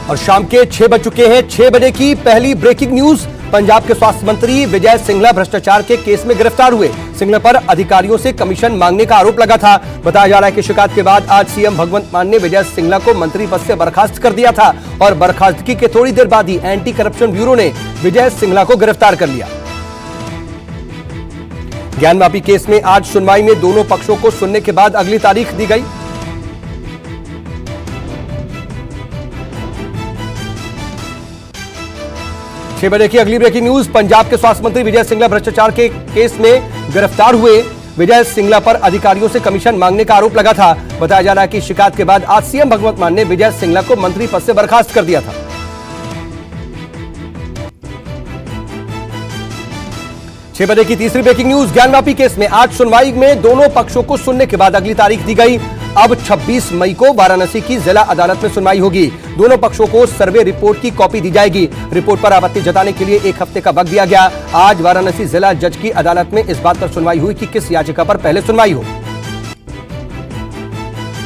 और शाम के 6 बज चुके हैं। 6 बजे की पहली ब्रेकिंग न्यूज। पंजाब के स्वास्थ्य मंत्री विजय सिंघला भ्रष्टाचार के केस में गिरफ्तार हुए। सिंघला पर अधिकारियों से कमीशन मांगने का आरोप लगा था। बताया जा रहा है कि शिकायत के बाद आज सीएम भगवंत मान ने विजय सिंघला को मंत्री पद से बर्खास्त कर दिया था और बर्खास्तगी के थोड़ी देर बाद ही एंटी करप्शन ब्यूरो ने विजय सिंघला को गिरफ्तार कर लिया। ज्ञानवापी केस में आज सुनवाई में दोनों पक्षों को सुनने के बाद अगली तारीख दी गई। छह बजे की अगली ब्रेकिंग न्यूज। पंजाब के स्वास्थ्य मंत्री विजय सिंघला भ्रष्टाचार के केस में गिरफ्तार हुए। विजय सिंघला पर अधिकारियों से कमीशन मांगने का आरोप लगा था। बताया जा रहा है कि शिकायत के बाद आज सीएम भगवंत मान ने विजय सिंघला को मंत्री पद से बर्खास्त कर दिया था। छह बजे की तीसरी ब्रेकिंग न्यूज। ज्ञानवापी केस में आज सुनवाई में दोनों पक्षों को सुनने के बाद अगली तारीख दी गई। अब 26 मई को वाराणसी की जिला अदालत में सुनवाई होगी। दोनों पक्षों को सर्वे रिपोर्ट की कॉपी दी जाएगी। रिपोर्ट पर आपत्ति जताने के लिए 1 हफ्ते का वक्त दिया गया। आज वाराणसी जिला जज की अदालत में इस बात पर सुनवाई हुई कि किस याचिका पर पहले सुनवाई हो।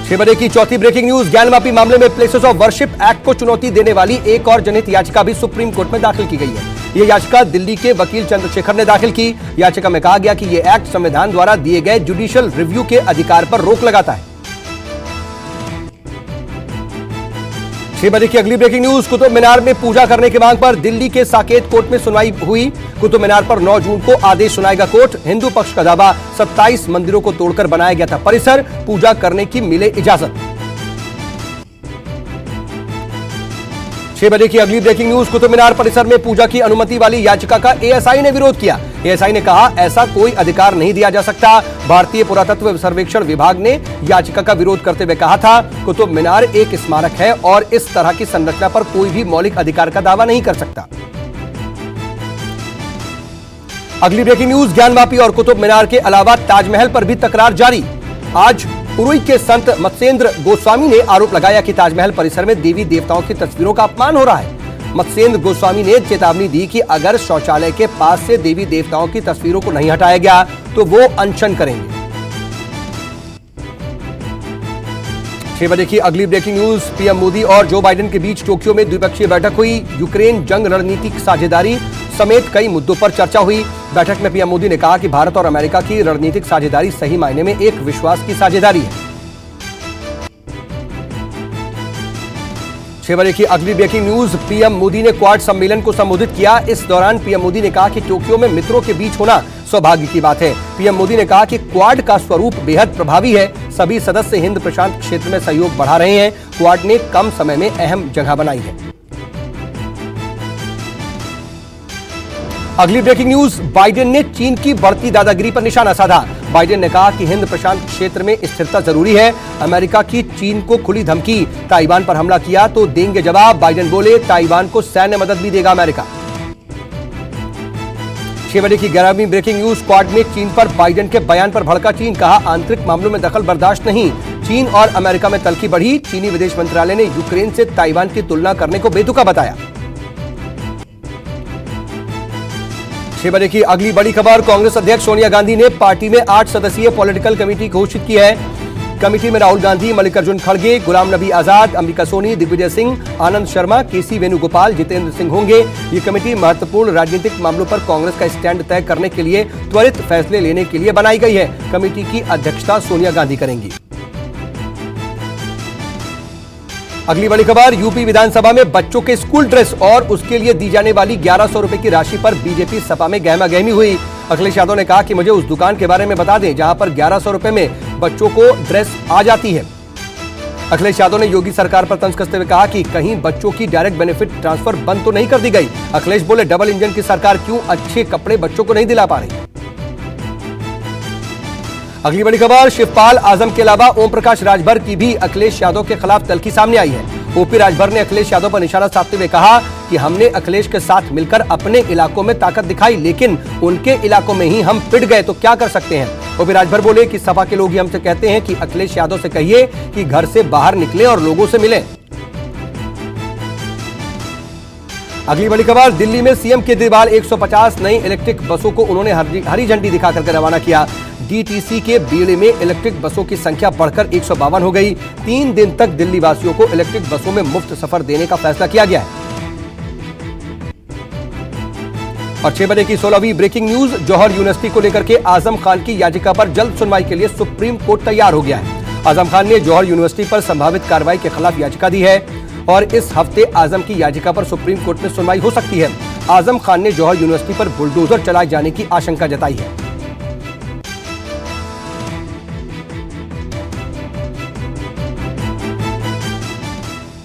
6 बजे की चौथी ब्रेकिंग न्यूज। ज्ञानवापी मामले में प्लेसेस ऑफ वर्शिप एक्ट को चुनौती देने वाली एक और जनहित याचिका भी सुप्रीम कोर्ट में दाखिल की गई है। यह याचिका दिल्ली के वकील चंद्रशेखर ने दाखिल की। याचिका में कहा गया कि यह एक्ट संविधान द्वारा दिए गए जुडिशियल रिव्यू के अधिकार पर रोक लगाता है। 6 बजे की अगली ब्रेकिंग न्यूज। कुतुब मीनार में पूजा करने की मांग पर दिल्ली के साकेत कोर्ट में सुनवाई हुई। कुतुब मीनार पर 9 जून को आदेश सुनाएगा कोर्ट। हिंदू पक्ष का दावा 27 मंदिरों को तोड़कर बनाया गया था परिसर, पूजा करने की मिले इजाजत। 6 बजे की अगली ब्रेकिंग न्यूज। कुतुब मीनार परिसर में पूजा की अनुमति वाली याचिका का एएसआई ने विरोध किया। एएसआई ने कहा ऐसा कोई अधिकार नहीं दिया जा सकता। भारतीय पुरातत्व सर्वेक्षण विभाग ने याचिका का विरोध करते हुए कहा था कुतुब मीनार एक स्मारक है और इस तरह की संरचना पर कोई भी मौलिक अधिकार का दावा नहीं कर सकता। अगली ब्रेकिंग न्यूज। ज्ञानवापी और कुतुब मीनार के अलावा ताजमहल पर भी तकरार जारी। आज उरुई के संत मत्स्येंद्र गोस्वामी ने आरोप लगाया कि ताजमहल परिसर में देवी देवताओं की तस्वीरों का अपमान हो रहा है। मत्स्येंद्र गोस्वामी ने चेतावनी दी कि अगर शौचालय के पास से देवी देवताओं की तस्वीरों को नहीं हटाया गया तो वो अनशन करेंगे। 6 बजे की अगली ब्रेकिंग न्यूज। पीएम मोदी और जो बाइडेन के बीच टोक्यो में द्विपक्षीय बैठक हुई। यूक्रेन जंग रणनीतिक साझेदारी समेत कई मुद्दों पर चर्चा हुई। बैठक में पीएम मोदी ने कहा कि भारत और अमेरिका की रणनीतिक साझेदारी सही मायने में एक विश्वास की साझेदारी है। 6 बजे की अगली ब्रेकिंग न्यूज। पीएम मोदी ने क्वाड सम्मेलन को संबोधित किया। इस दौरान पीएम मोदी ने कहा कि टोक्यो में मित्रों के बीच होना सौभाग्य की बात है। पीएम मोदी ने कहा कि क्वाड का स्वरूप बेहद प्रभावी है। सभी सदस्य हिंद प्रशांत क्षेत्र में सहयोग बढ़ा रहे हैं। क्वाड ने कम समय में अहम जगह बनाई है। अगली ब्रेकिंग न्यूज। बाइडेन ने चीन की बढ़ती दादागिरी पर निशाना साधा। बाइडेन ने कहा कि हिंद प्रशांत क्षेत्र में स्थिरता जरूरी है। अमेरिका की चीन को खुली धमकी, ताइवान पर हमला किया तो देंगे जवाब। बाइडेन बोले ताइवान को सैन्य मदद भी देगा अमेरिका। 6 बजे की 11वीं ब्रेकिंग न्यूज। क्वाड में चीन पर बाइडेन के बयान पर भड़का चीन। कहा आंतरिक मामलों में दखल बर्दाश्त नहीं। चीन और अमेरिका में तल्खी बढ़ी। चीनी विदेश मंत्रालय ने यूक्रेन से ताइवान की तुलना करने को बेतुका बताया। 6 बजे की अगली बड़ी खबर। कांग्रेस अध्यक्ष सोनिया गांधी ने पार्टी में 8 सदस्यीय पॉलिटिकल कमेटी घोषित की है। कमेटी में राहुल गांधी, मल्लिकार्जुन खड़गे, गुलाम नबी आजाद, अंबिका सोनी, दिग्विजय सिंह, आनंद शर्मा, केसी वेणुगोपाल, जितेंद्र सिंह होंगे। ये कमेटी महत्वपूर्ण राजनीतिक मामलों पर कांग्रेस का स्टैंड तय करने के लिए त्वरित फैसले लेने के लिए बनाई गई है। कमेटी की अध्यक्षता सोनिया गांधी करेंगी। अगली बड़ी खबर। यूपी विधानसभा में बच्चों के स्कूल ड्रेस और उसके लिए दी जाने वाली 1100 रुपए की राशि पर बीजेपी सपा में गहमा गहमी हुई। अखिलेश यादव ने कहा कि मुझे उस दुकान के बारे में बता दें जहां पर 1100 रुपए में बच्चों को ड्रेस आ जाती है। अखिलेश यादव ने योगी सरकार पर तंज कसते हुए कहा कि कहीं बच्चों की डायरेक्ट बेनिफिट ट्रांसफर बंद तो नहीं कर दी गई। अखिलेश बोले डबल इंजन की सरकार क्यों अच्छे कपड़े बच्चों को नहीं दिला पा रही। अगली बड़ी खबर। शिवपाल आजम के अलावा ओम प्रकाश राजभर की भी अखिलेश यादव के खिलाफ तल्खी सामने आई है। ओपी राजभर ने अखिलेश यादव पर निशाना साधते हुए कहा कि हमने अखिलेश के साथ मिलकर अपने इलाकों में ताकत दिखाई, लेकिन उनके इलाकों में ही हम पिट गए तो क्या कर सकते हैं। ओपी राजभर बोले कि सपा के लोग ही हमसे कहते हैं कि अखिलेश यादव से कहिए कि घर से बाहर निकले और लोगों से मिले। अगली बड़ी खबर। दिल्ली में सीएम केजरीवाल 150 नई इलेक्ट्रिक बसों को उन्होंने हरी झंडी दिखाकर रवाना किया। डीटीसी के बीड़े में इलेक्ट्रिक बसों की संख्या बढ़कर 152 हो गई। 3 दिन तक दिल्ली वासियों को इलेक्ट्रिक बसों में मुफ्त सफर देने का फैसला किया गया है। और 6 बजे की 16वीं ब्रेकिंग न्यूज। जौहर यूनिवर्सिटी को लेकर के आजम खान की याचिका पर जल्द सुनवाई के लिए सुप्रीम कोर्ट तैयार हो गया है। आजम खान ने जौहर यूनिवर्सिटी पर संभावित कार्रवाई के खिलाफ याचिका दी है और इस हफ्ते आजम की याचिका पर सुप्रीम कोर्ट में सुनवाई हो सकती है। आजम खान ने जौहर यूनिवर्सिटी पर बुलडोजर चलाए जाने की आशंका जताई है।